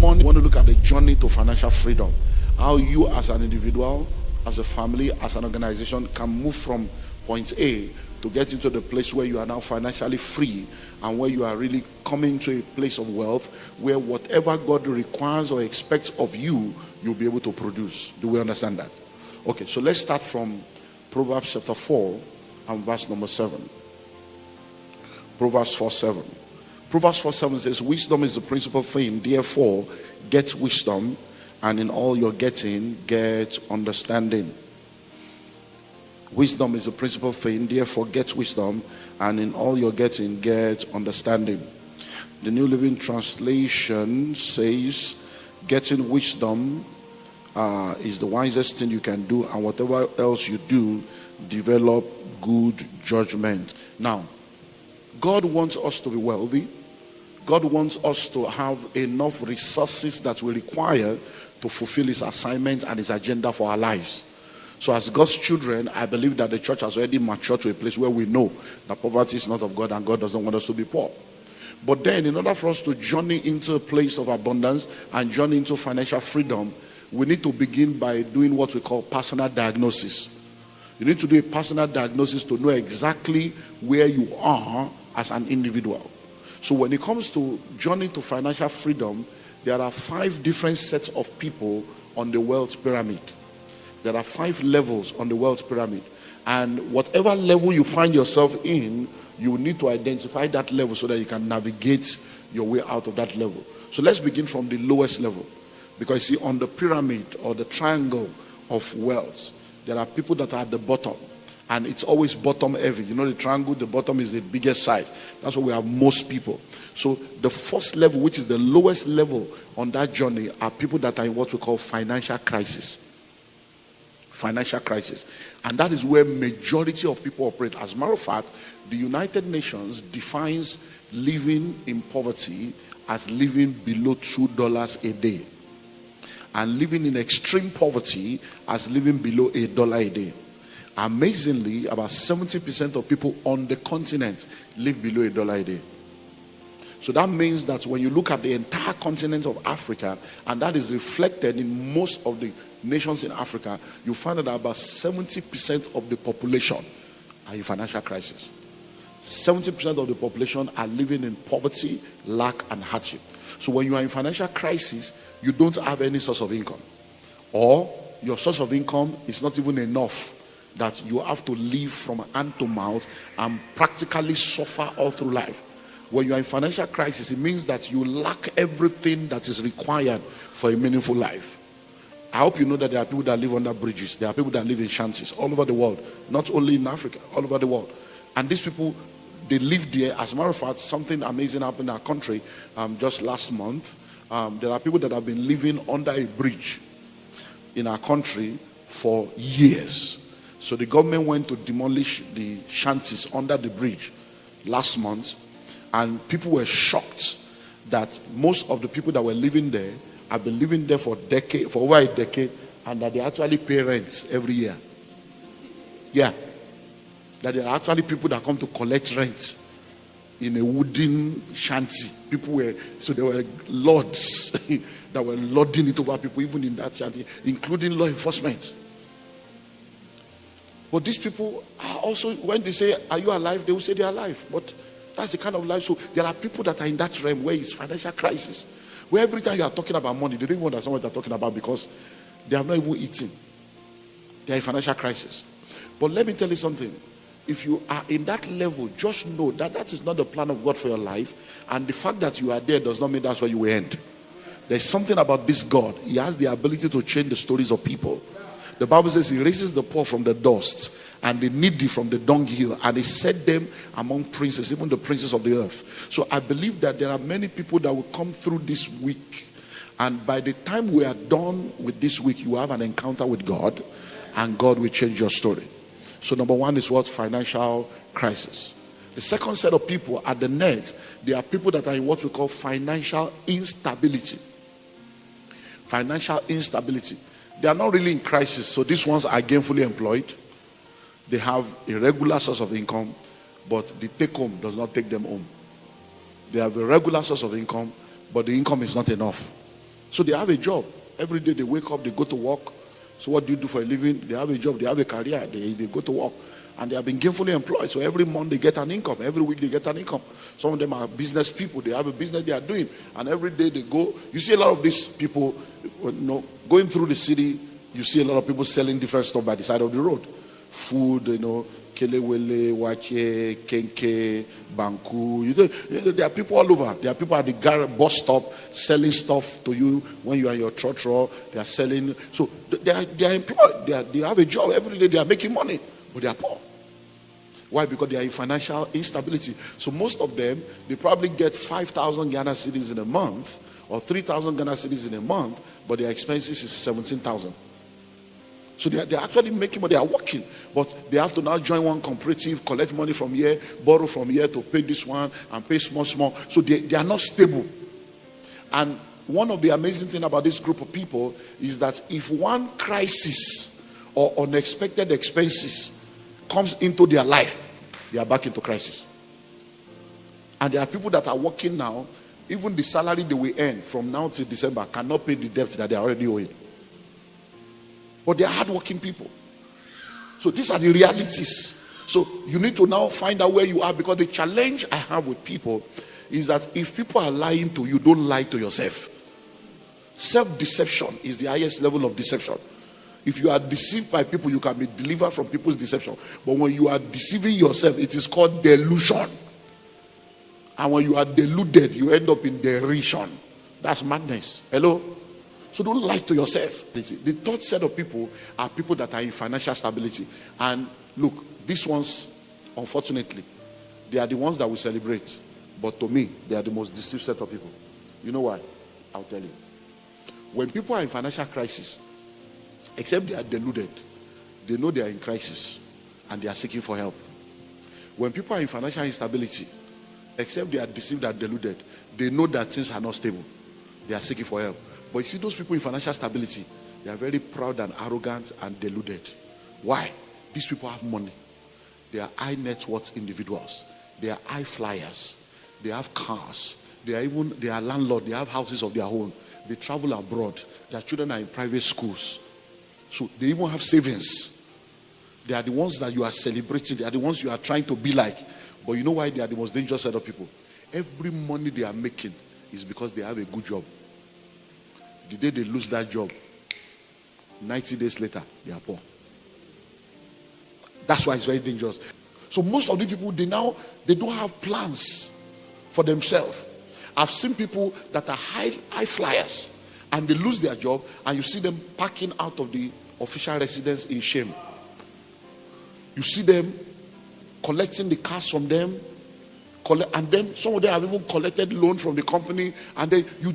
morning, we want to look at the journey to financial freedom. How you as an individual, as a family, as an organization can move from point A to get into the place where you are now financially free and where you are really coming to a place of wealth where whatever God requires or expects of you, you'll be able to produce. Do we understand that? Okay, so let's start from Proverbs chapter 4 and verse number 7. Proverbs 4:7. Proverbs 4:7 says, wisdom is the principal thing, therefore get wisdom, and in all you're getting, get understanding. Wisdom is the principal thing, therefore get wisdom, and in all you're getting, get understanding. The New Living Translation says, getting wisdom is the wisest thing you can do, and whatever else you do, develop good judgment. Now, God wants us to be wealthy. God wants us to have enough resources that we require to fulfill his assignment and his agenda for our lives. So as God's children, I believe that the church has already matured to a place where we know that poverty is not of God and God doesn't want us to be poor. But then in order for us to journey into a place of abundance and journey into financial freedom, we need to begin by doing what we call personal diagnosis. You need to do a personal diagnosis to know exactly where you are as an individual. So when it comes to journey to financial freedom, there are 5 different sets of people on the wealth pyramid. There are 5 levels on the wealth pyramid. And whatever level you find yourself in, you need to identify that level so that you can navigate your way out of that level. So let's begin from the lowest level. Because you see, on the pyramid or the triangle of wealth, there are people that are at the bottom. And it's always bottom heavy. You know, the triangle, the bottom is the biggest size. That's where we have most people. So the first level, which is the lowest level on that journey, are people that are in what we call financial crisis. Financial crisis. And that is where majority of people operate. As a matter of fact, the United Nations defines living in poverty as living below $2 a day. And living in extreme poverty as living below $1 a day. Amazingly, about 70% of people on the continent live below $1 a day. So that means that when you look at the entire continent of Africa, and that is reflected in most of the nations in Africa, you find that about 70% of the population are in financial crisis. 70% of the population are living in poverty, lack, and hardship. So when you are in financial crisis, you don't have any source of income. Or your source of income is not even enough, that you have to live from hand to mouth and practically suffer all through life. When you are in financial crisis, it means that you lack everything that is required for a meaningful life. I hope you know that there are people that live under bridges. There are people that live in shanties all over the world, not only in Africa, all over the world. And these people, they live there. As a matter of fact, something amazing happened in our country just last month. There are people that have been living under a bridge in our country for years. So the government went to demolish the shanties under the bridge last month, and people were shocked that most of the people that were living there have been living there for over a decade, and that they actually pay rent every year. Yeah, that there are actually people that come to collect rent in a wooden shanty. There were lords that were lording it over people, even in that shanty, including law enforcement. But these people are also, when they say, are you alive? They will say they are alive. But that's the kind of life. So there are people that are in that realm where it's financial crisis. Where every time you are talking about money, they don't even understand what they're talking about because they have not even eaten. They are in financial crisis. But let me tell you something. If you are in that level, just know that that is not the plan of God for your life. And the fact that you are there does not mean that's where you will end. There's something about this God. He has the ability to change the stories of people. The Bible says he raises the poor from the dust and the needy from the dunghill, and he set them among princes, even the princes of the earth. So I believe that there are many people that will come through this week, and by the time we are done with this week, you have an encounter with God, and God will change your story. So number one is what? Financial crisis. The second set of people at the next, they are people that are in what we call financial instability. Financial instability. They are not really in crisis. So these ones are gainfully employed. They have a regular source of income, but the take home does not take them home. They have a regular source of income, but the income is not enough. So they have a job. Every day they wake up, they go to work. So what do you do for a living? They have a job, they have a career, they go to work. And they have been gainfully employed. So every month they get an income. Every week they get an income. Some of them are business people. They have a business they are doing. And every day they go. You see a lot of these people, going through the city. You see a lot of people selling different stuff by the side of the road. Food, kelewele, wache, kenke, banku. There are people all over. There are people at the bus stop selling stuff to you when you are in your trotro. They are selling. So they are employed. They have a job every day. They are making money. But they are poor. Why? Because they are in financial instability. So most of them, they probably get 5,000 Ghana cedis in a month or 3,000 Ghana cedis in a month, but their expenses is 17,000. So they're actually making money. They are working, but they have to now join one cooperative, collect money from here, borrow from here to pay this one and pay small. So they are not stable. And one of the amazing things about this group of people is that if one crisis or unexpected expenses comes into their life, they are back into crisis. And there are people that are working now, even the salary they will earn from now till December cannot pay the debt that they are already owing. But they are hardworking people. So these are the realities. So you need to now find out where you are, because the challenge I have with people is that if people are lying to you, don't lie to yourself. Self-deception is the highest level of deception. If you are deceived by people, you can be delivered from people's deception. But when you are deceiving yourself, it is called delusion. And when you are deluded, you end up in derision. That's madness. Hello? So don't lie to yourself. The third set of people are people that are in financial stability. And look, these ones, unfortunately, they are the ones that we celebrate. But to me, they are the most deceived set of people. You know why? I'll tell you. When people are in financial crisis, except they are deluded, they know they are in crisis and they are seeking for help. When people are in financial instability, except they are deceived and deluded, they know that things are not stable. They are seeking for help. But you see, those people in financial stability, they are very proud and arrogant and deluded. Why? These people have money. They are high net worth individuals. They are high flyers. They have cars. They are landlords. They have houses of their own. They travel abroad. Their children are in private schools. So they even have savings. They are the ones that you are celebrating. They are the ones you are trying to be like. But you know why they are the most dangerous set of people? Every money they are making is because they have a good job. The day they lose that job, 90 days later, they are poor. That's why it's very dangerous. So most of the people, they don't have plans for themselves. I've seen people that are high flyers and they lose their job, and you see them packing out of the official residence in shame. You see them collecting the cash from them, and then some of them have even collected loan from the company, and then you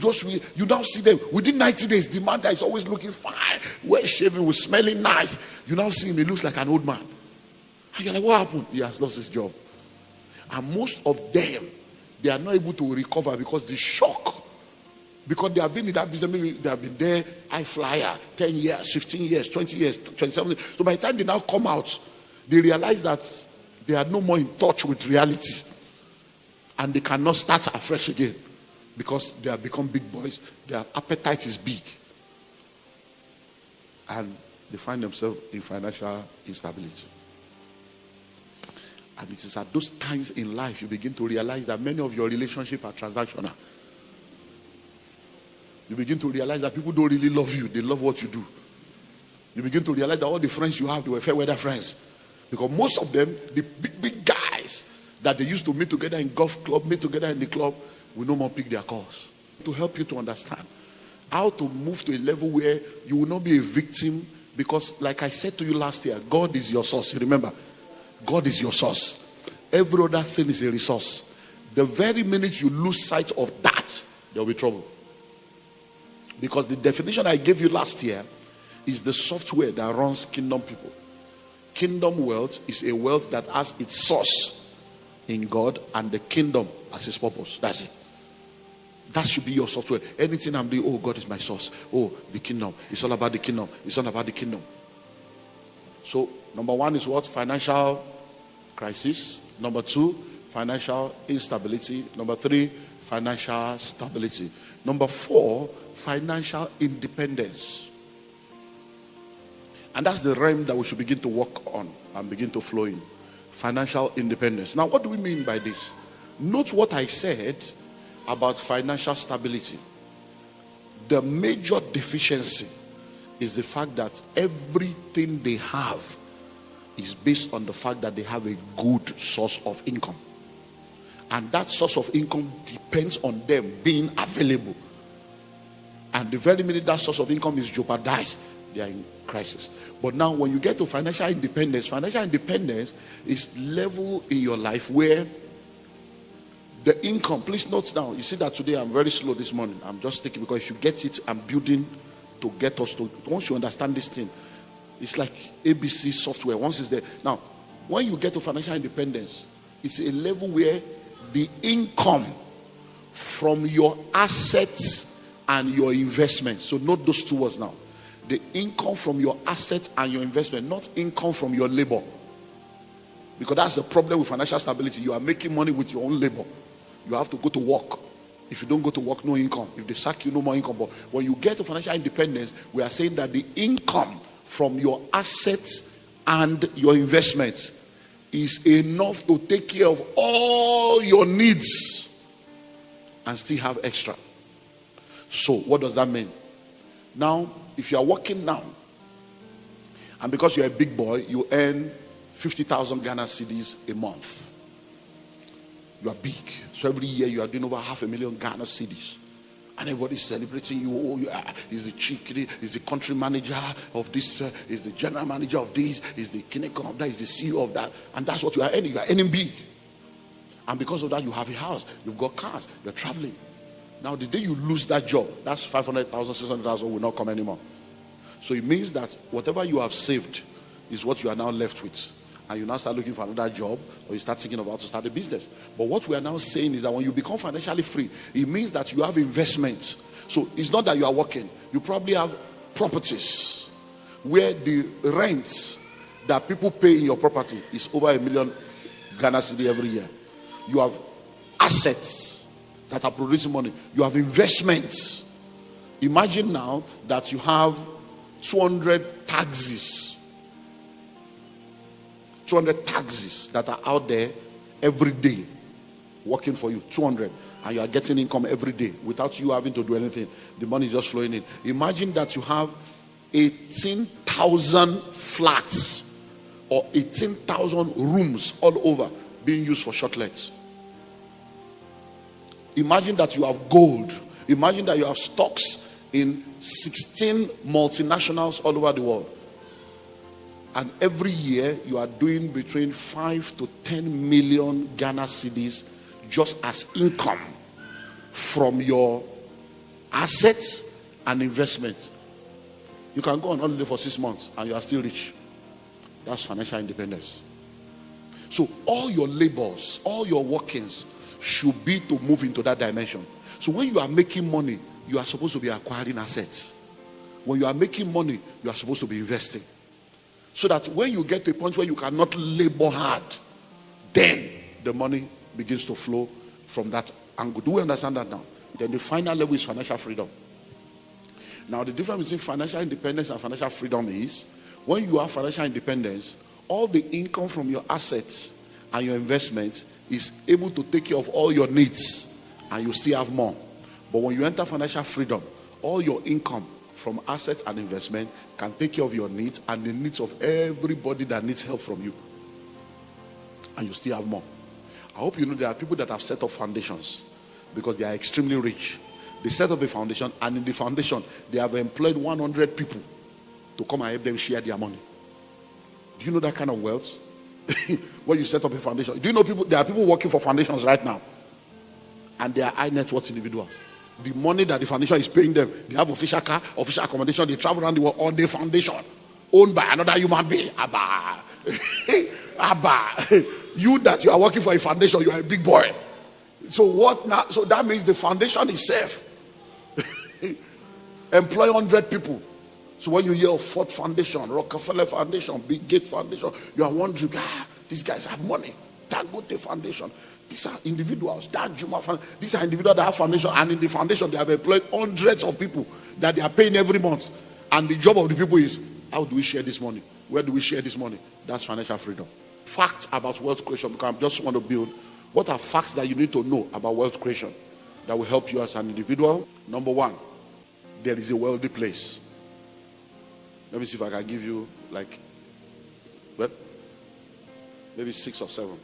now see them within 90 days. The man that is always looking fine, well shaven, with smelling nice, you now see him, he looks like an old man. And you're like, what happened? He has lost his job. And most of them, they are not able to recover because the shock, because they have been in that business, maybe they have been there, high flyer, 10 years, 15 years, 20 years, 27 years. So by the time they now come out, they realize that they are no more in touch with reality. And they cannot start afresh again because they have become big boys. Their appetite is big. And they find themselves in financial instability. And it is at those times in life you begin to realize that many of your relationships are transactional. You begin to realize that people don't really love you. They love what you do. You begin to realize that all the friends you have, they were fair weather friends. Because most of them, the big guys that they used to meet together in golf club, meet together in the club, will no more pick their calls. To help you to understand how to move to a level where you will not be a victim, because like I said to you last year, God is your source. You remember? God is your source. Every other thing is a resource. The very minute you lose sight of that, there will be trouble. Because the definition I gave you last year is the software that runs kingdom people. Kingdom wealth is a wealth that has its source in God and the kingdom as its purpose. That's it. That should be your software. Anything I'm doing, oh, God is my source. Oh, the kingdom. It's all about the kingdom. It's all about the kingdom. So, number one is what? Financial crisis. Number two, financial instability. Number 3, financial stability. Number 4, financial independence. And that's the realm that we should begin to work on and begin to flow in. Financial independence. Now, what do we mean by this? Note what I said about financial stability. The major deficiency is the fact that everything they have is based on the fact that they have a good source of income. And that source of income depends on them being available. And the very minute that source of income is jeopardized, they are in crisis. But now when you get to financial independence is level in your life where the income, please note now, you see that today I'm very slow this morning. I'm just taking, because if you get it, I'm building to get us to, once you understand this thing, it's like ABC software. Once it's there. Now, when you get to financial independence, it's a level where the income from your assets and your investments. So note those two words now. The income from your assets and your investment, not income from your labor. Because that's the problem with financial stability. You are making money with your own labor. You have to go to work. If you don't go to work, no income. If they sack you, no more income. But when you get to financial independence, we are saying that the income from your assets and your investments is enough to take care of all your needs and still have extra. So what does that mean? Now, if you are working now, and because you're a big boy, you earn 50,000 Ghana cedis a month. You are big. So every year you are doing over 500,000 Ghana cedis. And everybody's celebrating you. Oh, you are, he's the chief, he's the country manager of this, he's the general manager of this, he's the kinecon of that, he's the CEO of that. And that's what you are earning. You are earning big. And because of that, you have a house, you've got cars, you're traveling. Now, the day you lose that job, that's 500,000, 600,000 will not come anymore. So it means that whatever you have saved is what you are now left with. And you now start looking for another job, or you start thinking about to start a business. But what we are now saying is that when you become financially free, it means that you have investments. So it's not that you are working. You probably have properties where the rents that people pay in your property is over 1 million Ghana cedi every year. You have assets that are producing money. You have investments. Imagine now that you have 200 taxis. 200 taxis that are out there every day working for you. 200. And you are getting income every day without you having to do anything. The money is just flowing in. Imagine that you have 18,000 flats or 18,000 rooms all over being used for shortlets. Imagine that you have gold. Imagine that you have stocks in 16 multinationals all over the world. And every year you are doing between 5 to 10 million Ghana cedis just as income from your assets and investments. You can go on holiday for 6 months and you are still rich. That's financial independence. So all your labors, all your workings should be to move into that dimension. So when you are making money, you are supposed to be acquiring assets. When you are making money, you are supposed to be investing. So that when you get to a point where you cannot labor hard, then the money begins to flow from that angle. Do we understand that now? Then the final level is financial freedom. Now the difference between financial independence and financial freedom is when you have financial independence, all the income from your assets and your investments is able to take care of all your needs and you still have more. But when you enter financial freedom, all your income from assets and investment can take care of your needs and the needs of everybody that needs help from you. And you still have more. I hope you know there are people that have set up foundations because they are extremely rich. They set up a foundation, and in the foundation, they have employed 100 people to come and help them share their money. Do you know that kind of wealth? When you set up a foundation. Do you know people? There are people working for foundations right now, and they are high net worth individuals. The money that the foundation is paying them, they have official car, official accommodation, they travel around the world on the foundation, owned by another human being. Abba. Abba. You that you are working for a foundation, you are a big boy. So what now? So that means the foundation is safe. Employ 100 people. So when you hear of Ford Foundation, Rockefeller Foundation, Bill Gates Foundation, you are wondering, these guys have money. Dangote Foundation. These are individuals. That Juma Foundation. These are individuals that have foundation, and in the foundation they have employed hundreds of people that they are paying every month. And the job of the people is, how do we share this money? Where do we share this money? That's financial freedom. Facts about wealth creation, because I just want to build. What are facts that you need to know about wealth creation that will help you as an individual? Number one, there is a wealthy place. Let me see if I can give you maybe 6 or 7.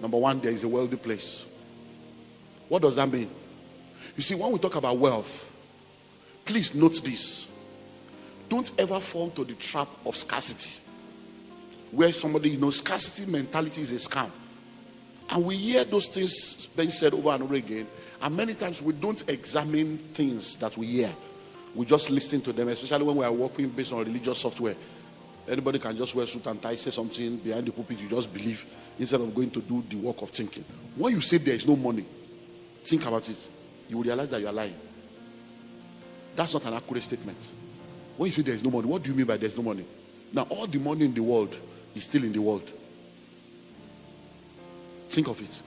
Number one, there is a wealthy place. What does that mean? You see, when we talk about wealth, please note this. Don't ever fall into the trap of scarcity, where somebody, scarcity mentality is a scam. And we hear those things being said over and over again, and many times we don't examine things that we hear. We just listen to them, especially when we are working based on religious software. Anybody can just wear suit and tie, say something behind the pulpit, you just believe, instead of going to do the work of thinking. When you say there is no money, think about it. You will realize that you are lying. That's not an accurate statement. When you say there is no money, what do you mean by there is no money? Now, all the money in the world is still in the world. Think of it.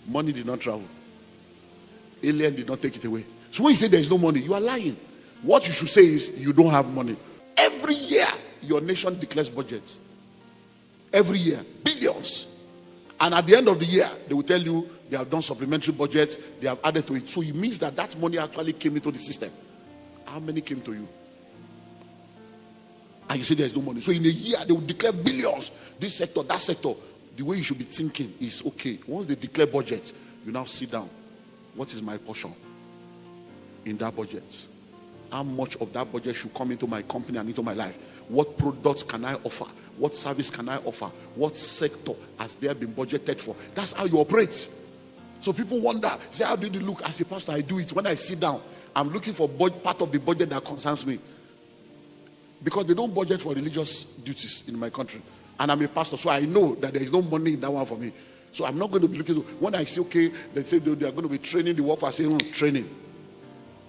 Money did not travel. Alien did not take it away. So when you say there is no money, you are lying. What you should say is you don't have money. Every year, your nation declares budgets. Every year, billions. And at the end of the year, they will tell you they have done supplementary budgets, they have added to it. So it means that that money actually came into the system. How many came to you? And you say there is no money. So in a year, they will declare billions. This sector, that sector. The way you should be thinking is, okay, once they declare budget, you now sit down. What is my portion in that budget? How much of that budget should come into my company and into my life? What products can I offer? What service can I offer? What sector has there been budgeted for? That's how you operate. So people wonder, say, how do you look? As a pastor, I do it. When I sit down, I'm looking for part of the budget that concerns me. Because they don't budget for religious duties in my country. And I'm a pastor, so I know that there is no money in that one for me. So I'm not going to be looking to, when I say, okay, they say they are going to be training the workforce, I say, training.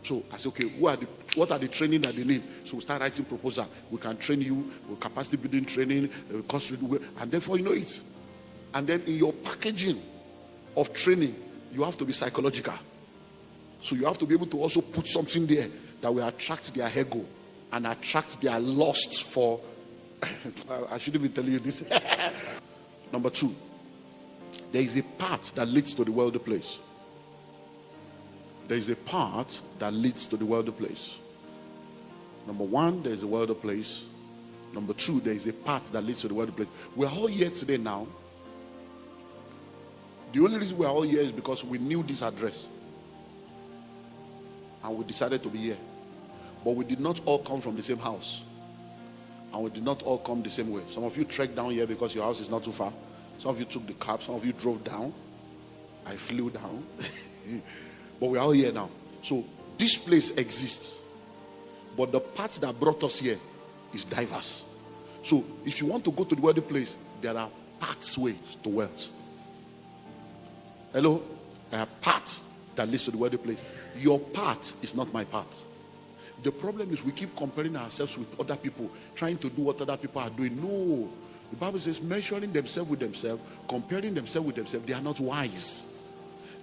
So I say, okay, what are the training that they need? So we start writing proposal. We can train you, with capacity building training, cost, and therefore you know it. And then in your packaging of training, you have to be psychological. So you have to be able to also put something there that will attract their ego and attract their lust for, I shouldn't be telling you this. Number 2, there is a path that leads to the wealthy place. There is a path that leads to the wealthy place. Number 1, there is a wealthy place. Number 2, there is a path that leads to the wealthy place. We're all here today now. The only reason we're all here is because we knew this address. And we decided to be here. But we did not all come from the same house. And we did not all come the same way. Some of you trekked down here because your house is not too far. Some of you took the cab. Some of you drove down. I flew down. But we're all here now. So this place exists. But the path that brought us here is diverse. So if you want to go to the wealthy place, there are pathways to wealth. Hello? There are paths that leads to the wealthy place. Your path is not my path. The problem is we keep comparing ourselves with other people, trying to do what other people are doing. No. The Bible says measuring themselves with themselves, comparing themselves with themselves, they are not wise.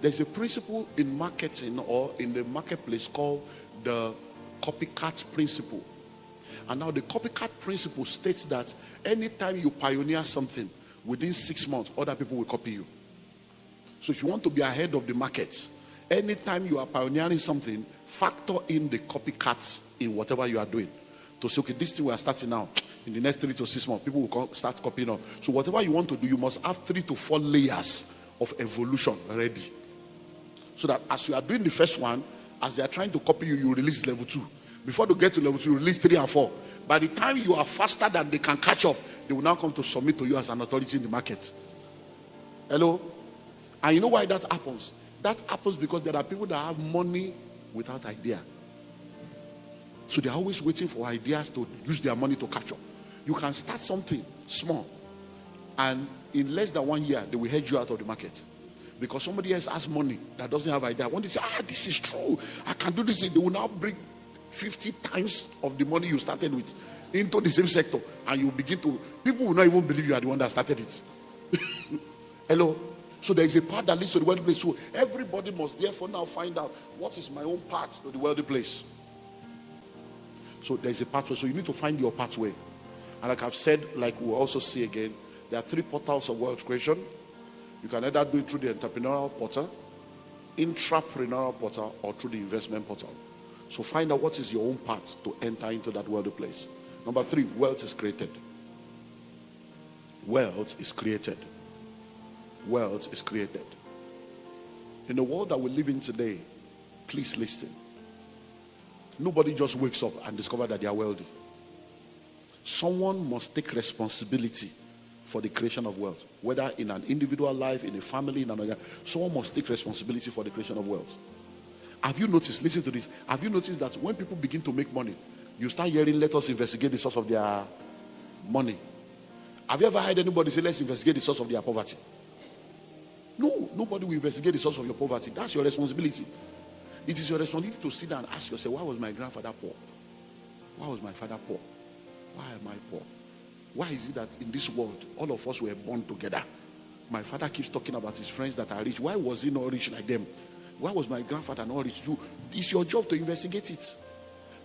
There's a principle in marketing or in the marketplace called the copycat principle. And now the copycat principle states that anytime you pioneer something, within 6 months, other people will copy you. So if you want to be ahead of the market, anytime you are pioneering something, factor in the copycats in whatever you are doing. To say, okay, this thing we are starting now, in the next 3 to 6 months, people will start copying on. So whatever you want to do, you must have 3 to 4 layers of evolution ready. So that as you are doing the first one, as they are trying to copy you, you release level 2. Before they get to level 2, you release 3 and 4. By the time you are faster than they can catch up, they will now come to submit to you as an authority in the market. Hello? And you know why that happens? That happens because there are people that have money without idea. So they are always waiting for ideas to use their money to capture. You can start something small, and in less than 1 year, they will head you out of the market. Because somebody else has money that doesn't have idea. When they say, this is true, I can do this, they will now bring 50 times of the money you started with into the same sector. And you begin to, people will not even believe you are the one that started it. Hello? So there is a path that leads to the wealthy place. So everybody must therefore now find out what is my own path to the wealthy place. So there is a pathway. So you need to find your pathway. And like I've said, like we'll also see again, there are 3 portals of wealth creation. You can either do it through the entrepreneurial portal, intrapreneurial portal, or through the investment portal. So find out what is your own path to enter into that wealthy place. Number 3, wealth is created. Wealth is created. Wealth is created. In the world that we live in today, please listen. Nobody just wakes up and discovers that they are wealthy. Someone must take responsibility for the creation of wealth. Whether in an individual life, in a family, in another, someone must take responsibility for the creation of wealth. Have you noticed, listen to this, have you noticed that when people begin to make money, you start hearing, let us investigate the source of their money? Have you ever heard anybody say, let's investigate the source of their poverty? No, nobody will investigate the source of your poverty. That's your responsibility. It is your responsibility to sit down and ask yourself, why was my grandfather poor? Why was my father poor? Why am I poor? Why is it that in this world, all of us were born together? My father keeps talking about his friends that are rich. Why was he not rich like them? Why was my grandfather not rich? It's your job to investigate it.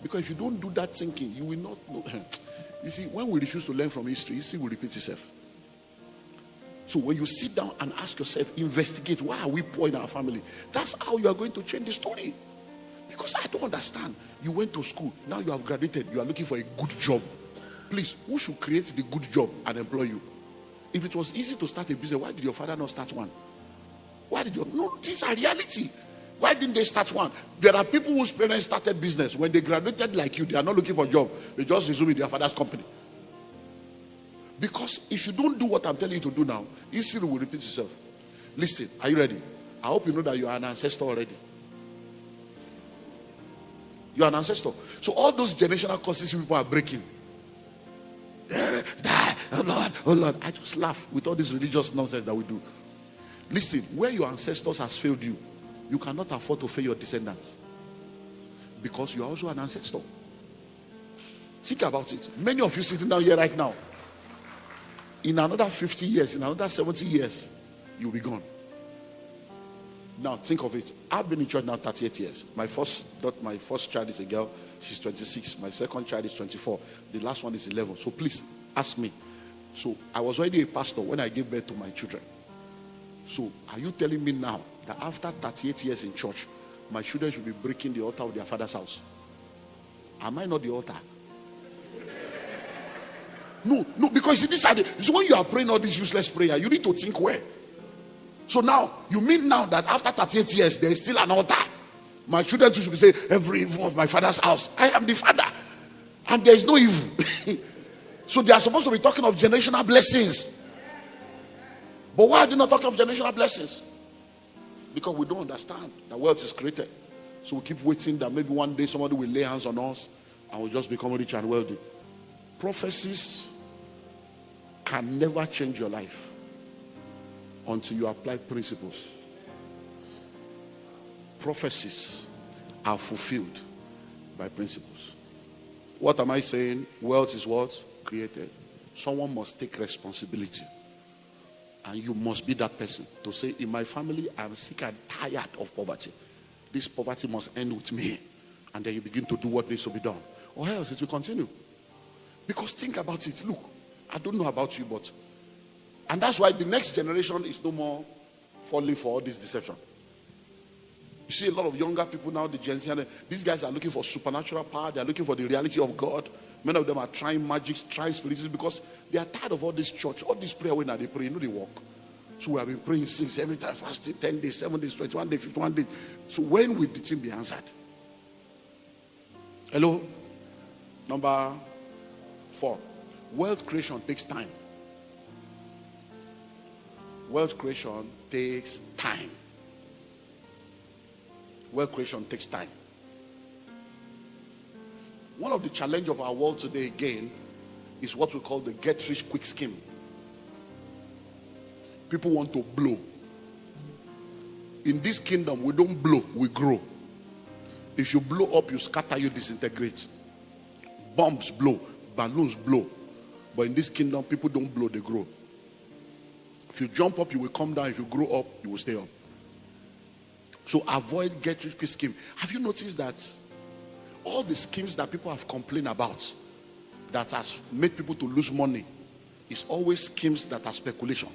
Because if you don't do that thinking, you will not know. You see, when we refuse to learn from history will repeat itself. So when you sit down and ask yourself, investigate, why are we poor in our family? That's how you are going to change the story. Because I don't understand. You went to school, now you have graduated, you are looking for a good job. Please, who should create the good job and employ you? If it was easy to start a business, why did your father not start one? Why did you? No, these are reality. Why didn't they start one? There are people whose parents started business. When they graduated like you, they are not looking for a job. They just resume in their father's company. Because if you don't do what I'm telling you to do now, history will repeat itself. Listen, are you ready? I hope you know that you are an ancestor already. You are an ancestor. So all those generational curses people are breaking. Oh Lord, oh Lord. I just laugh with all this religious nonsense that we do. Listen, where your ancestors has failed you, you cannot afford to fail your descendants. Because you are also an ancestor. Think about it. Many of you sitting down here right now, in another 50 years, in another 70 years, you'll be gone. Now think of it. I've been in church now 38 years. My first child is a girl. She's 26. My second child is 24. The last one is 11. So please ask me. So I was already a pastor when I gave birth to my children. So are you telling me now that after 38 years in church, my children should be breaking the altar of their father's house? Am I not the altar? No, because this is when you are praying all this useless prayer, you need to think where. So now, you mean now that after 38 years, there is still an altar? My children should be saying, every evil of my father's house, I am the father. And there is no evil. So they are supposed to be talking of generational blessings. But why are they not talking of generational blessings? Because we don't understand that wealth is created. So we keep waiting that maybe one day somebody will lay hands on us and we'll just become rich and wealthy. Prophecies can never change your life until you apply principles. Prophecies are fulfilled by principles. What am I saying? Wealth is what? Created. Someone must take responsibility. And you must be that person to say, in my family, I'm sick and tired of poverty. This poverty must end with me. And then you begin to do what needs to be done. Or else it will continue. Because think about it. Look, I don't know about you, but... And that's why the next generation is no more falling for all this deception. You see a lot of younger people now, the Gen Z, these guys are looking for supernatural power. They are looking for the reality of God. Many of them are trying magic, trying spiritualism because they are tired of all this church, all this prayer when they pray, you know they walk. So we have been praying since every time, fasting 10 days, 7 days, 21 days, 51 days. So when will the thing be answered? Hello? Number 4. Wealth creation takes time. Wealth creation takes time. Wealth creation takes time. One of the challenges of our world today again is what we call the get rich quick scheme. People want to blow. In this kingdom, we don't blow, we grow. If you blow up, you scatter, you disintegrate. Bombs blow, balloons blow. But in this kingdom, people don't blow, they grow. If you jump up, you will come down. If you grow up, you will stay up. So avoid get-rich-quick scheme. Have you noticed that all the schemes that people have complained about that has made people to lose money is always schemes that are speculation.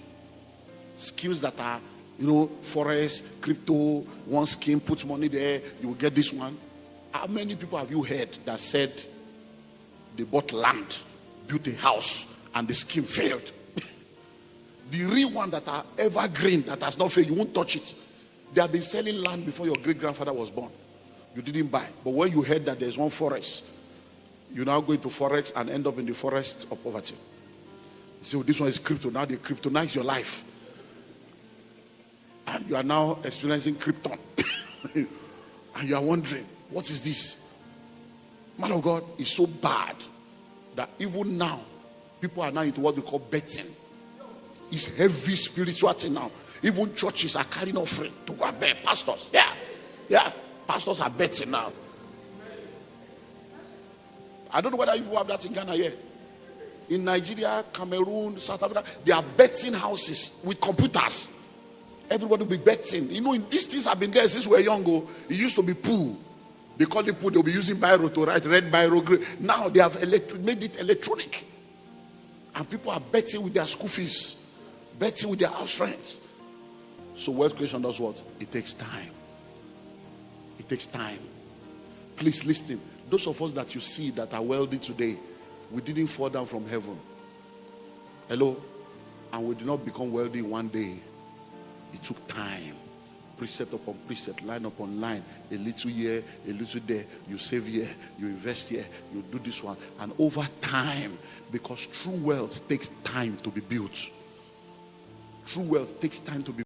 Schemes that are, forex, crypto, one scheme, put money there, you will get this one. How many people have you heard that said they bought land, built a house, and the scheme failed? The real one that are evergreen, that has not failed, you won't touch it. They have been selling land before your great-grandfather was born. You didn't buy. But when you heard that there's one forest, you now go into forex and end up in the forest of poverty. You say, this one is crypto. Now they kryptonize your life. And you are now experiencing krypton. And you are wondering, what is this? Man of God is so bad that even now, people are now into what we call betting. It's heavy spirituality now. Even churches are carrying offering to go and bet. Pastors, yeah. Pastors are betting now. I don't know whether you have that in Ghana here. In Nigeria, Cameroon, South Africa, they are betting houses with computers. Everybody will be betting. These things have been there since we were young. It used to be pool. They call it pool. They'll be using biro to write, red biro, green. Now they have made it electronic. And people are betting with their school fees. Betting with their house rent. So wealth creation does what? It takes time. It takes time. Please listen. Those of us that you see that are wealthy today, we didn't fall down from heaven. Hello? And we did not become wealthy one day. It took time. Precept upon precept, line upon line. A little here, a little there. You save here, you invest here, you do this one. And over time, because true wealth takes time to be built. True wealth takes time to be